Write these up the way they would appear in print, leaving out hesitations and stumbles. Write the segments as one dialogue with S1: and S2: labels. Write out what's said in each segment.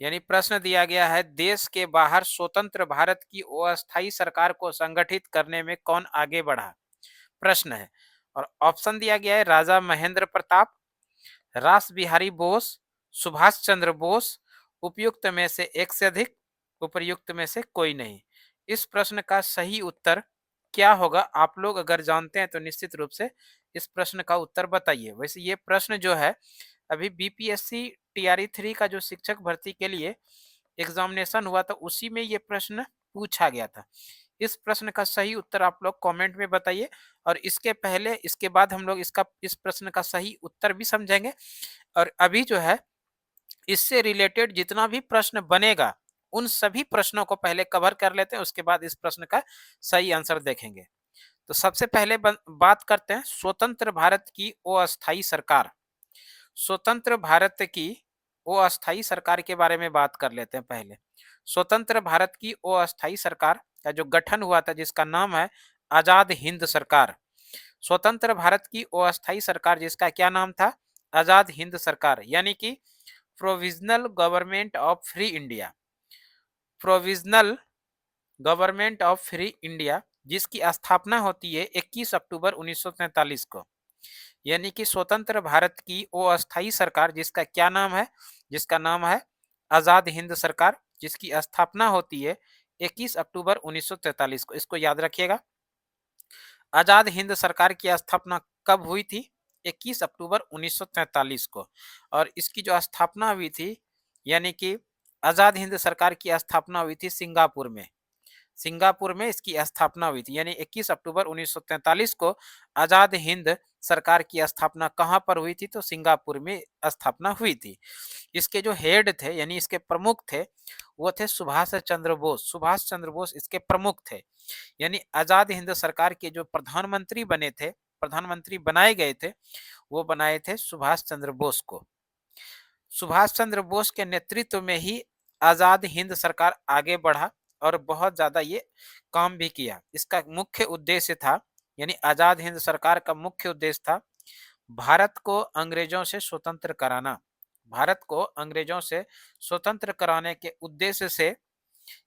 S1: यानी प्रश्न दिया गया है, देश के बाहर स्वतंत्र भारत की अस्थायी सरकार को संगठित करने में कौन आगे बढ़ा, प्रश्न है। और ऑप्शन दिया गया है, राजा महेंद्र प्रताप, रास बिहारी बोस, सुभाष चंद्र बोस, उपयुक्त में से एक से अधिक, उपर्युक्त में से कोई नहीं। इस प्रश्न का सही उत्तर क्या होगा, आप लोग अगर जानते हैं तो निश्चित रूप से इस प्रश्न का उत्तर बताइए। वैसे ये प्रश्न जो है अभी बीपीएससी टीआरई 3 का जो शिक्षक भर्ती के लिए एग्जामिनेशन हुआ था उसी में ये प्रश्न पूछा गया था। इस प्रश्न का सही उत्तर आप लोग कमेंट में बताइए। और इसके पहले इसके बाद हम लोग इस प्रश्न का सही उत्तर भी समझेंगे। और अभी जो है इससे रिलेटेड जितना भी प्रश्न बनेगा उन सभी प्रश्नों को पहले कवर कर लेते हैं, उसके बाद इस प्रश्न का सही आंसर देखेंगे। तो सबसे पहले बात करते हैं स्वतंत्र भारत की अस्थायी सरकार। स्वतंत्र भारत की अस्थायी सरकार के बारे में बात कर लेते हैं पहले। स्वतंत्र भारत की अस्थायी सरकार का जो गठन हुआ था जिसका नाम है आजाद हिंद सरकार। स्वतंत्र भारत की अस्थायी सरकार जिसका क्या नाम था, आजाद हिंद सरकार, यानी कि provisional government of free India. Provisional government of free India जिसकी स्थापना होती है 21 अक्टूबर 1943 को। यानी कि स्वतंत्र भारत की अस्थायी सरकार जिसका क्या नाम है, जिसका नाम है आजाद हिंद सरकार, जिसकी स्थापना होती है 21 अक्टूबर 1943 को। इसको याद रखिएगा। आजाद हिंद सरकार की स्थापना कब हुई थी, 21 अक्टूबर 1943 को। और इसकी जो स्थापना हुई थी, यानी कि आजाद हिंद सरकार की स्थापना हुई थी सिंगापुर में। सिंगापुर में इसकी स्थापना हुई थी, यानी 21 अक्टूबर 1943 को आजाद हिंद सरकार की स्थापना कहां पर हुई थी, तो सिंगापुर में स्थापना हुई थी। इसके जो हेड थे यानी इसके प्रमुख थे वो थे सुभाष चंद्र बोस। सुभाष चंद्र बोस इसके प्रमुख थे। यानी आजाद हिंद सरकार के जो प्रधानमंत्री बने थे, प्रधानमंत्री बनाए गए थे, वो बनाए थे सुभाष चंद्र बोस को। सुभाष चंद्र बोस के नेतृत्व में ही आजाद हिंद सरकार आगे बढ़ा और बहुत ज्यादा ये काम भी किया। इसका मुख्य उद्देश्य था, यानी आजाद हिंद सरकार का मुख्य उद्देश्य था भारत को अंग्रेजों से स्वतंत्र कराना। भारत को अंग्रेजों से स्वतंत्र कराने के उद्देश्य से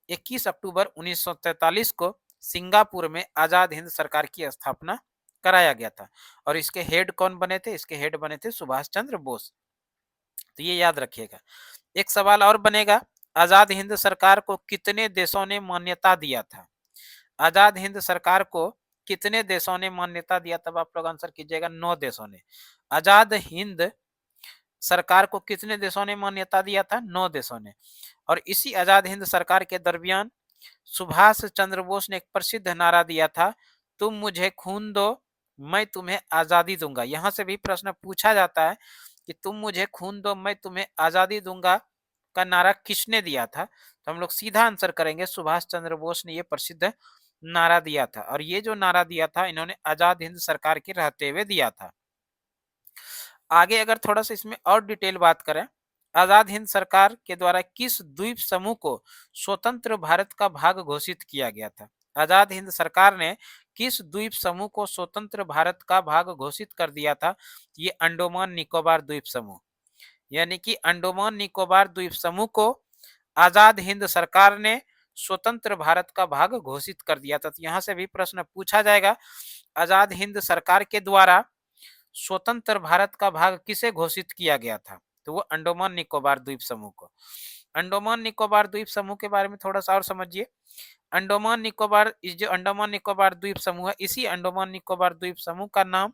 S1: 21 अक्टूबर 1943 को सिंगापुर में आजाद हिंद सरकार की स्थापना कराया गया था। और इसके हेड कौन बने थे, इसके हेड बने थे सुभाष चंद्र बोस। तो ये याद रखिएगा। एक सवाल और बनेगा, आजाद हिंद सरकार को कितने देशों ने मान्यता दिया था। आजाद हिंद सरकार को कितने देशों ने मान्यता दिया, तब आप लोग आंसर कीजिएगा 9 देशों ने। आजाद हिंद सरकार को कितने देशों ने मान्यता दिया था, 9 देशों ने। और इसी आजाद हिंद सरकार के दरमियान सुभाष चंद्र बोस ने एक प्रसिद्ध नारा दिया था, तुम मुझे खून दो मैं तुम्हें आजादी दूंगा। यहां से भी प्रश्न पूछा जाता है कि तुम मुझे खून दो मैं तुम्हें आजादी दूंगा का नारा किसने दिया था, तो हम लोग सीधा आंसर करेंगे सुभाष चंद्र बोस ने ये प्रसिद्ध नारा दिया था। और ये जो नारा दिया था इन्होंने आजाद हिंद सरकार के रहते हुए दिया था। आगे अगर थोड़ा सा इसमें और डिटेल बात करें, आजाद हिंद सरकार के द्वारा किस द्वीप समूह को स्वतंत्र भारत का भाग घोषित किया गया था। आजाद हिंद सरकार ने किस द्वीप समूह को स्वतंत्र भारत का भाग घोषित कर दिया था, ये अंडोमान निकोबार द्वीप समूह। यानी कि अंडोमान निकोबार द्वीप समूह को आजाद हिंद सरकार ने स्वतंत्र भारत का भाग घोषित कर दिया था। तो यहां से भी प्रश्न पूछा जाएगा, आजाद हिंद सरकार के द्वारा स्वतंत्र भारत का भाग किसे घोषित किया गया था, तो वो अंडोमान निकोबार द्वीप समूह को। अंडोमान निकोबार द्वीप समूह के बारे में थोड़ा सा और समझिए। अंडोमान निकोबार, इस जो अंडोमान निकोबार द्वीप समूह है, इसी अंडोमान निकोबार द्वीप समूह का नाम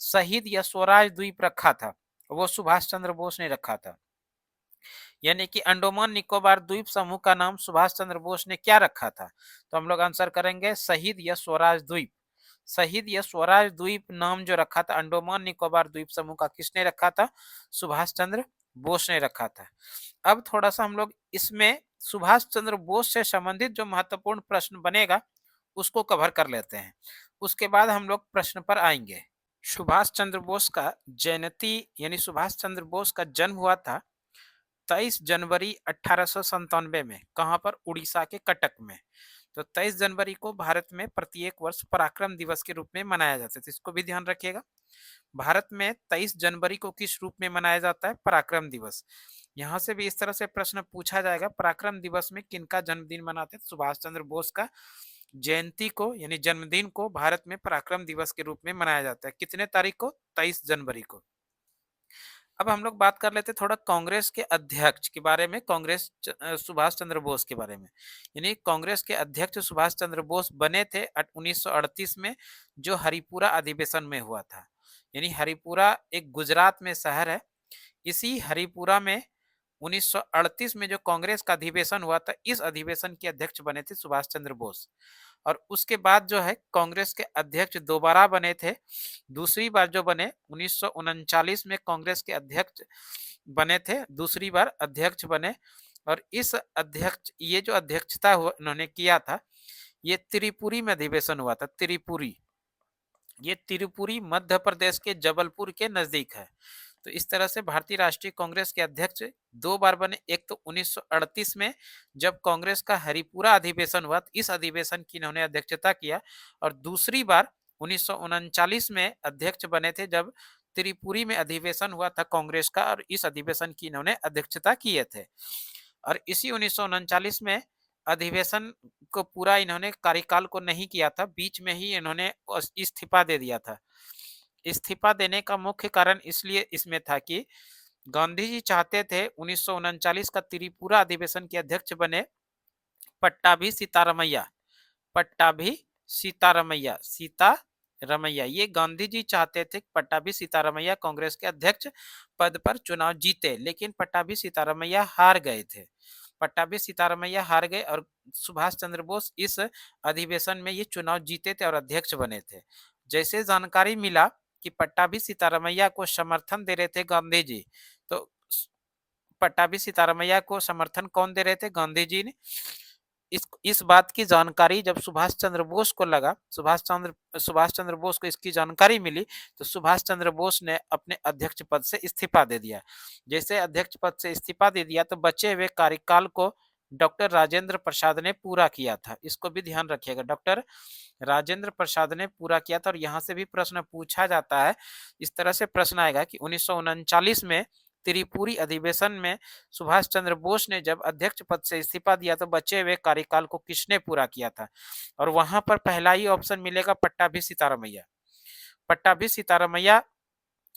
S1: शहीद या स्वराज द्वीप रखा था, वो सुभाष चंद्र बोस ने रखा था। यानी कि अंडोमान निकोबार द्वीप समूह का नाम सुभाष चंद्र बोस ने क्या रखा था, तो हम लोग आंसर करेंगे शहीद या स्वराज द्वीप। शहीद या स्वराज द्वीप नाम जो रखा था अंडोमान निकोबार द्वीप समूह का, किसने रखा था, सुभाष चंद्र बोस ने रखा था। अब थोड़ा सा हम लोग इसमें सुभाष चंद्र बोस से संबंधित जो महत्वपूर्ण प्रश्न बनेगा उसको कवर कर लेते हैं, उसके बाद हम लोग प्रश्न पर आएंगे। सुभाष चंद्र बोस का जयंती यानी सुभाष चंद्र बोस का जन्म हुआ था 23 जनवरी 1897 में। कहां पर, उड़ीसा के कटक में। तो 23 जनवरी को भारत में प्रत्येक वर्ष पराक्रम दिवस के रूप में मनाया जाता है, तो इसको भी ध्यान रखिएगा। भारत में 23 जनवरी को किस रूप में मनाया जाता है, पराक्रम दिवस। यहाँ से भी इस तरह से प्रश्न पूछा जाएगा, पराक्रम दिवस में किनका जन्मदिन मनाते हैं? सुभाष चंद्र बोस का जयंती को यानी जन्मदिन को भारत में पराक्रम दिवस के रूप में मनाया जाता है। कितने तारीख को? 23 जनवरी को। अब हम लोग बात कर लेते हैं थोड़ा कांग्रेस के अध्यक्ष के बारे में, सुभाष चंद्र बोस के बारे में। यानी कांग्रेस के अध्यक्ष सुभाष चंद्र बोस बने थे 1938 में, जो हरिपुरा अधिवेशन में हुआ था। यानी हरिपुरा एक गुजरात में शहर है। इसी हरिपुरा में 1938 में जो कांग्रेस का अधिवेशन हुआ था, इस अधिवेशन के अध्यक्ष बने थे सुभाष चंद्र बोस। और उसके बाद जो है कांग्रेस के अध्यक्ष दोबारा बने थे। दूसरी बार जो बने 1939 में कांग्रेस के अध्यक्ष बने थे, दूसरी बार अध्यक्ष बने। और इस अध्यक्ष ये जो अध्यक्षता हुआ उन्होंने किया था, ये त्रिपुरी में अधिवेशन हुआ था। त्रिपुरी, ये त्रिपुरी मध्य प्रदेश के जबलपुर के नजदीक है। तो इस तरह से भारतीय राष्ट्रीय कांग्रेस के अध्यक्ष दो बार बने। एक तो 1938 में जब कांग्रेस का हरिपुरा अधिवेशन हुआ, इस अधिवेशन की इन्होंने अध्यक्षता किया। और दूसरी बार 1939 में अध्यक्ष बने थे, जब त्रिपुरी में अधिवेशन हुआ था कांग्रेस का, और इस अधिवेशन की इन्होंने अध्यक्षता किए थे। और इसी 1939 में अधिवेशन को पूरा इन्होंने कार्यकाल को नहीं किया था, बीच में ही इन्होंने इस्तीफा दे दिया था। इस्तीफा देने का मुख्य कारण इसलिए इसमें था कि गांधी जी चाहते थे 1939 का त्रिपुरा अधिवेशन के अध्यक्ष बने पट्टाभी सीतारमैया। पट्टाभी सीतारमैया, सीतारमैया, ये गांधी जी चाहते थे पट्टाभी सीतारमैया कांग्रेस के अध्यक्ष पद पर चुनाव जीते, लेकिन पट्टाभी सीतारमैया हार गए थे। पट्टाभी सीतारमैया हार गए और सुभाष चंद्र बोस इस अधिवेशन में ये चुनाव जीते थे और अध्यक्ष बने थे। जैसे जानकारी मिला कि पट्टाभी सीतारमैया को समर्थन दे रहे थे गांधी जी, तो पट्टाभी सीतारमैया को समर्थन कौन दे रहे थे? गांधी जी ने। इस बात की जानकारी जब सुभाष चंद्र बोस को लगा, सुभाष चंद्र बोस को इसकी जानकारी मिली, तो सुभाष चंद्र बोस ने अपने अध्यक्ष पद से इस्तीफा दे दिया। जैसे अध्यक्ष पद से इस्तीफा दे दिया, तो बचे हुए कार्यकाल को डॉक्टर राजेंद्र प्रसाद ने पूरा किया था। इसको भी ध्यान रखिएगा, डॉक्टर राजेंद्र प्रसाद ने पूरा किया था। और यहाँ से भी प्रश्न पूछा जाता है, इस तरह से प्रश्न आएगा कि 1939 में त्रिपुरी अधिवेशन में सुभाष चंद्र बोस ने जब अध्यक्ष पद से इस्तीफा दिया, तो बचे हुए कार्यकाल को किसने पूरा किया था? और वहां पर पहला ही ऑप्शन मिलेगा पट्टाभी सीतारमैया। पट्टाभी सीतारमैया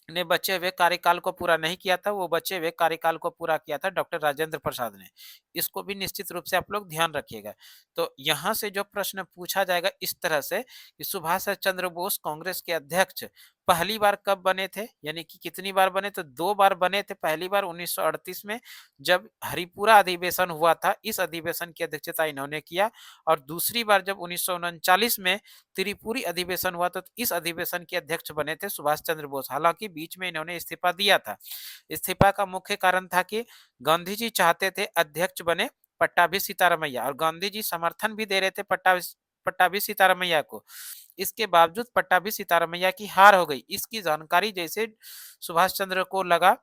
S1: ने बचे हुए कार्यकाल को पूरा नहीं किया था, वो बचे हुए कार्यकाल को पूरा किया था डॉक्टर राजेंद्र प्रसाद ने। इसको भी निश्चित रूप से आप लोग ध्यान रखिएगा। तो यहाँ से जो प्रश्न पूछा जाएगा इस तरह से कि सुभाष चंद्र बोस कांग्रेस के अध्यक्ष पहली बार कब बने थे, यानी कि कितनी बार बने? तो दो बार बने थे। पहली बार 1938 में जब हरिपुरा अधिवेशन हुआ था, इस अधिवेशन की अध्यक्षता इन्होंने किया। और दूसरी बार जब 1939 में त्रिपुरी अधिवेशन हुआ, तो इस अधिवेशन के अध्यक्ष बने थे सुभाष चंद्र बोस। हालांकि बीच में इन्होंने इस्तीफा दिया था। इस्तीफा का मुख्य कारण था कि गांधी जी चाहते थे अध्यक्ष बने पट्टाभी सीतारमैया, और गांधी जी समर्थन भी दे रहे थे पट्टाभी सीतारमैया को। इसके बावजूद पट्टाभी सीतारमैया की हार हो गई। इसकी जानकारी जैसे सुभाष चंद्र को लगा,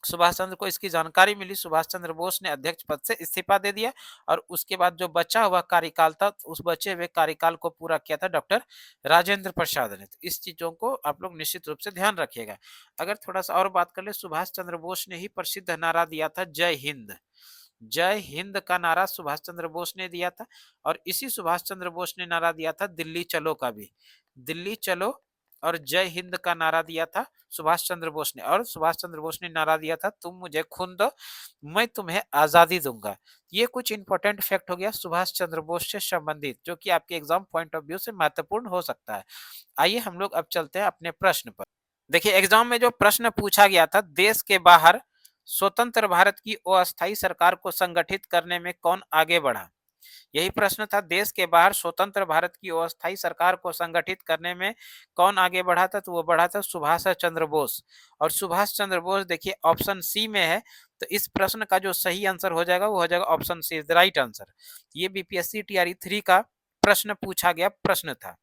S1: सुभाष चंद्र को इसकी जानकारी मिली, सुभाष चंद्र बोस ने अध्यक्ष पद से इस्तीफा दे दिया। और उसके बाद जो बचा हुआ कार्यकाल था, उस बचे हुए कार्यकाल को पूरा किया था डॉक्टर राजेंद्र प्रसाद ने। तो इस चीजों को आप लोग निश्चित रूप से ध्यान रखिएगा। अगर थोड़ा सा और बात कर ले, सुभाष चंद्र बोस ने ही प्रसिद्ध नारा दिया था जय हिंद। जय हिंद का नारा सुभाष चंद्र बोस ने दिया था। और इसी सुभाष चंद्र बोस ने नारा दिया था दिल्ली चलो का भी। दिल्ली चलो और जय हिंद का नारा दिया था सुभाष चंद्र बोस ने। और सुभाष चंद्र बोस ने नारा दिया था तुम मुझे खून दो, मैं तुम्हें आजादी दूंगा। ये कुछ इंपॉर्टेंट फैक्ट हो गया सुभाष चंद्र बोस से संबंधित, जो कि आपके एग्जाम पॉइंट ऑफ व्यू से महत्वपूर्ण हो सकता है। आइए हम लोग अब चलते हैं अपने प्रश्न पर। देखिए, एग्जाम में जो प्रश्न पूछा गया था, देश के बाहर स्वतंत्र भारत की अस्थायी सरकार को संगठित करने में कौन आगे बढ़ा? यही प्रश्न था, देश के बाहर स्वतंत्र भारत की अस्थायी सरकार को संगठित करने में कौन आगे बढ़ा था? तो वो बढ़ा था सुभाष चंद्र बोस। और सुभाष चंद्र बोस देखिए ऑप्शन सी में है। तो इस प्रश्न का जो सही आंसर हो जाएगा वो हो जाएगा option C is the right answer. ये बीपीएससी टीआरई 3 का प्रश्न पूछा गया प्रश्न था।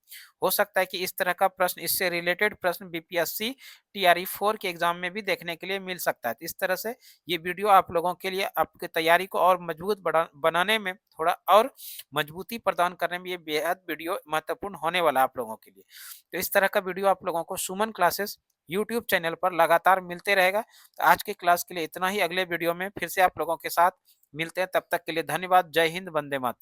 S1: हो सकता है कि इस तरह का प्रश्न, इससे रिलेटेड प्रश्न बीपीएससी टीआरई 4 के एग्जाम में भी देखने के लिए मिल सकता है। इस तरह से ये वीडियो आप लोगों के लिए आपकी तैयारी को और मजबूत बनाने में, थोड़ा और मजबूती प्रदान करने में ये बेहद वीडियो महत्वपूर्ण होने वाला है आप लोगों के लिए। तो इस तरह का वीडियो आप लोगों को सुमन क्लासेस यूट्यूब चैनल पर लगातार मिलते रहेगा। तो आज की क्लास के लिए इतना ही, अगले वीडियो में फिर से आप लोगों के साथ मिलते हैं, तब तक के लिए धन्यवाद। जय हिंद, वंदे मातरम।